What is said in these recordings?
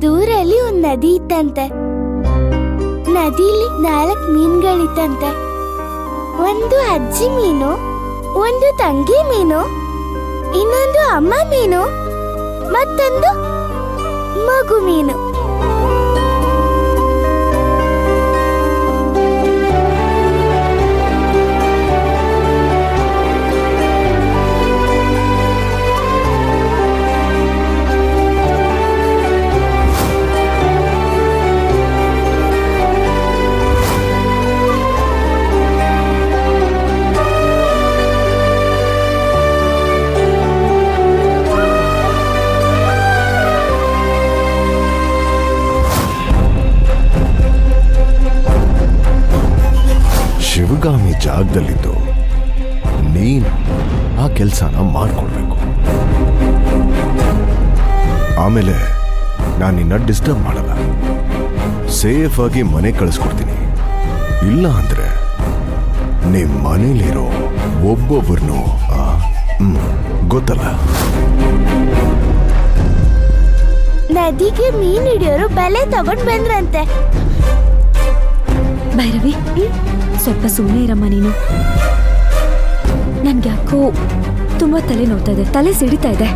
ದೂರಲ್ಲಿ ಒಂದ್ ನದಿ ಇತ್ತಂತೆ. ನದಿಲಿ 4 ಮೀನುಗಳಿತ್ತಂತೆ. ಒಂದು ಅಜ್ಜಿ ಮೀನು, ಒಂದು ತಂಗಿ ಮೀನು, ಇನ್ನೊಂದು ಅಮ್ಮ ಮೀನು, ಮತ್ತೊಂದು ಮಗು ಮೀನು. ಶಿವಗಾಮಿ ಜಾಗದಲ್ಲಿದ್ದು ನೀನು ಆ ಕೆಲಸನ ಮಾಡ್ಕೊಳ್ಬೇಕು. ಆಮೇಲೆ ನಾನು ನಿನ್ನ ಡಿಸ್ಟರ್ಬ್ ಮಾಡಲ್ಲ, ಸೇಫ್ ಆಗಿ ಮನೆ ಕಳಿಸ್ಕೊಡ್ತೀನಿ. ಇಲ್ಲ ಅಂದ್ರೆ ನಿಮ್ ಮನೇಲಿರೋ ಒಬ್ಬೊಬ್ಬರನ್ನು ಗೊತ್ತಲ್ಲ. ನದಿಗೆ ಮೀನ್ ಹಿಡಿಯೋರು ಬಲೆ ತಗೊಂಡ್ ಬಂದ್ರಂತೆ. ಭೈರವಿ, ಸ್ವಲ್ಪ ಸುಮ್ಮನೆ ಇರಮ್ಮ ನೀನು. ನನ್ಗೆ ಯಾಕೋ ತುಂಬಾ ತಲೆ ನೋಡ್ತಾ ಇದೆ, ತಲೆ ಸಿಡಿತಾ ಇದೆ.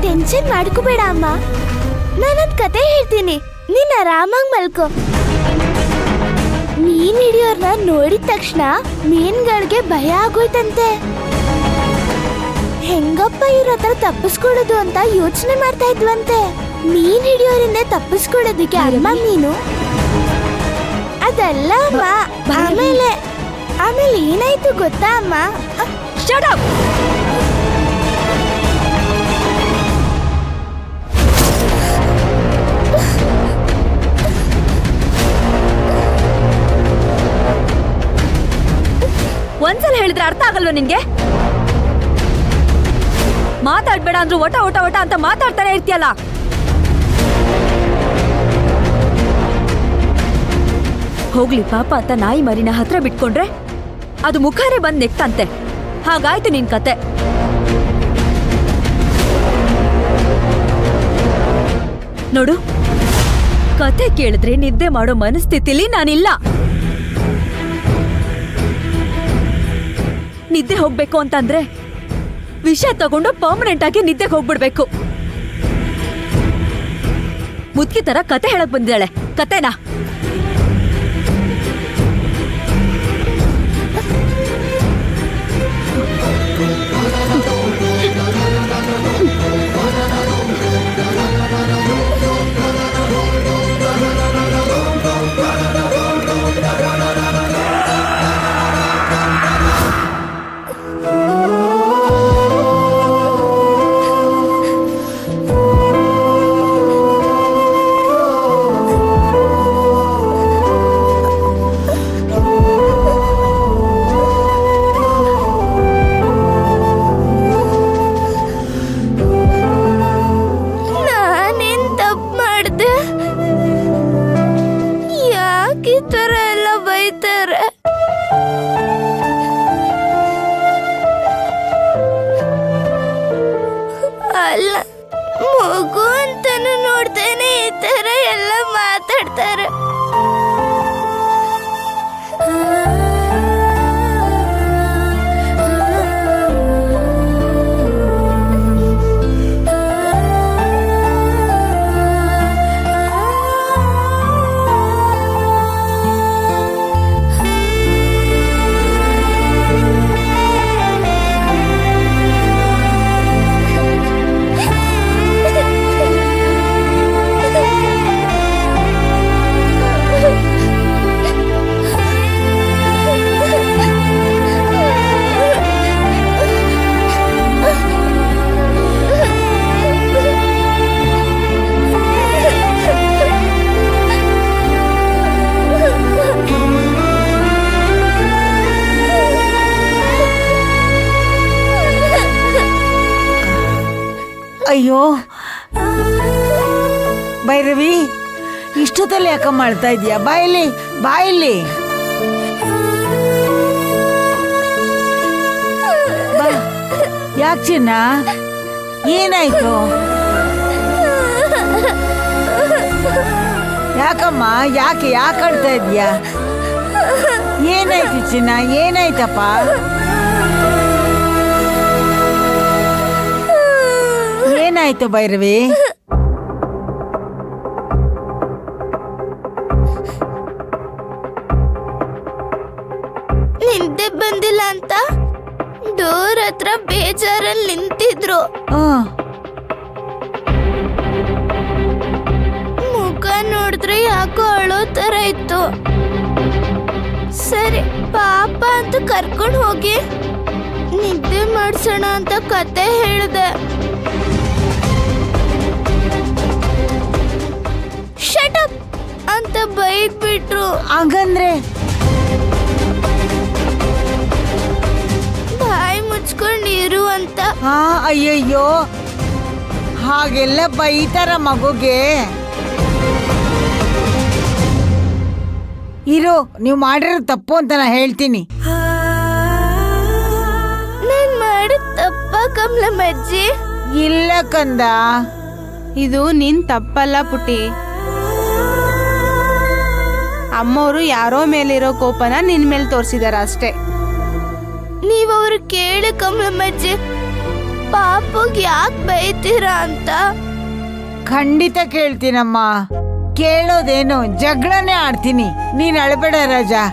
ಟೆನ್ಷನ್ ಮಾಡ್ಕೋಬೇಡ ಅಮ್ಮ, ನಾನೊಂದ್ ಕತೆ ಹೇಳ್ತೀನಿ, ನೀನ್ ಆರಾಮಾಗಿ ಮಲ್ಕೋ. ಮೀನ್ ಹಿಡಿಯೋರ್ನ ನೋಡಿದ ತಕ್ಷಣ ಮೀನ್ಗಳಿಗೆ ಭಯ ಆಗೋಯ್ತಂತೆ. ಹೆಂಗಪ್ಪ ಇವ್ರ ಹತ್ರ ತಪ್ಪಿಸ್ಕೊಳ್ಳೋದು ಅಂತ ಯೋಚನೆ ಮಾಡ್ತಾ ಇದ್ವಂತೆ. ಮೀನ್ ಹಿಡಿಯೋರಿಂದ ತಪ್ಪಿಸ್ಕೊಳ್ಳೋದಕ್ಕೆ ಅಮ್ಮ ಮೀನು ಅದಲ್ಲ ಅಮ್ಮ. ಆಮೇಲೆ ಏನಾಯ್ತು ಗೊತ್ತಾ ಅಮ್ಮ? Shut up! ಒಂದ್ಸಲ ಹೇಳಿದ್ರೆ ಅರ್ಥ ಆಗಲ್ವ ನಿನ್ಗೆ? ಮಾತಾಡ್ಬೇಡ ಅಂದ್ರು ಒಟ ಒಟ ಒಟ ಅಂತ ಮಾತಾಡ್ತಾನೆ ಇರ್ತೀಯಲ್ಲ. ಹೋಗ್ಲಿ ಪಾಪ ಅಂತ ನಾಯಿ ಮರಿನ ಹತ್ರ ಬಿಟ್ಕೊಂಡ್ರೆ ಅದು ಮುಖಾರೆ ಬಂದ್ ನೆಕ್ತಂತೆ. ಹಾಗಾಯ್ತು ನಿನ್ ಕತೆ. ನೋಡು, ಕತೆ ಕೇಳಿದ್ರೆ ನಿದ್ದೆ ಮಾಡೋ ಮನಸ್ಥಿತಿಲಿ ನಾನಿಲ್ಲ. ನಿದ್ದೆ ಹೋಗ್ಬೇಕು ಅಂತಂದ್ರೆ ವಿಷ ತಗೊಂಡು ಪರ್ಮನೆಂಟ್ ಆಗಿ ನಿದ್ದೆಗೆ ಹೋಗ್ಬಿಡ್ಬೇಕು. ಮುದ್ಕಿ ತರ ಕತೆ ಹೇಳಕ್ ಬಂದಿದ್ದಾಳೆ. ಕತೆನಾ? ಅಲ್ಲ, ಮಗು ಅಂತಾನು ನೋಡ್ತೇನೆ ಈ ತರ ಎಲ್ಲ ಮಾತಾಡ್ತಾರೆ. ಅಯ್ಯೋ ಭೈರವಿ, ಇಷ್ಟೊತ್ತಲ್ಲಿ ಯಾಕ ಮಾಡ್ತಾ ಇದೀಯಾ? ಬಾಯಲ್ಲಿ ಬಾಯಲ್ಲಿ ಬಾ. ಯಾಕೆ ಚಿನ್ನ, ಏನಾಯ್ತು? ಯಾಕಮ್ಮ ಯಾಕೆ ಅಳ್ತಾ ಇದೀಯಾ? ಏನಾಯ್ತು ಚಿನ್ನ, ಏನಾಯ್ತಪ್ಪ? ಏನಾಯ್ತು ಭೈರವಿ? ನಿದ್ದೆ ಬಂದಿಲ್ಲ ಅಂತ ಡೋರ್ ಹತ್ರ ಬೇಜಾರಲ್ಲಿ ನಿಂತಿದ್ರು. ಮುಖ ನೋಡಿದ್ರೆ ಯಾಕೋ ಅಳೋ ತರ ಇತ್ತು. ಸರಿ ಪಾಪ ಅಂತ ಕರ್ಕೊಂಡು ಹೋಗಿ ನಿದ್ದೆ ಮಾಡ್ಸೋಣ ಅಂತ ಕತೆ ಹೇಳ್ದೆ. ಶಟ್ ಅಪ್ ಅಂತ ಬೈದ್ಬಿಟ್ರು. ಹಂಗಂದ್ರೆ ಬಾಯಿ ಮುಚ್ಕೊಂಡಿರು ಅಂತ. ಅಯ್ಯಯ್ಯೋ, ಹಾಗೆಲ್ಲ ಬೈತಾರ ಮಗುಗೆ? ಇರು, ನೀವು ಮಾಡಿರೋ ತಪ್ಪು ಅಂತ ನಾ ಹೇಳ್ತೀನಿ. ನಾನ್ ಮಾಡಿದ ತಪ್ಪ ಕಮಲಮ್ಮಜ್ಜಿ? ಇಲ್ಲ ಕಂದ, ಇದು ನಿನ್ ತಪ್ಪಲ್ಲ ಪುಟಿ. ಅಮ್ಮವರು ಯಾರೋ ಮೇಲಿರೋ ಕೋಪನ ನಿನ್ ಮೇಲೆ ತೋರಿಸಿದಾರ ಅಷ್ಟೇ. ನೀವ್ ಅವ್ರು ಕೇಳಿ ಕಮಲಮ್ಮಜ್ಜಿ, ಪಾಪಗ್ ಯಾಕೆ ಬೈತೀರಾ ಅಂತ. ಖಂಡಿತ ಕೇಳ್ತೀನಮ್ಮ. ಕೇಳೋದೇನು, ಜಗಳನೇ ಆಡ್ತೀನಿ. ನೀನ್ ಅಳಬೇಡ ರಾಜಾ.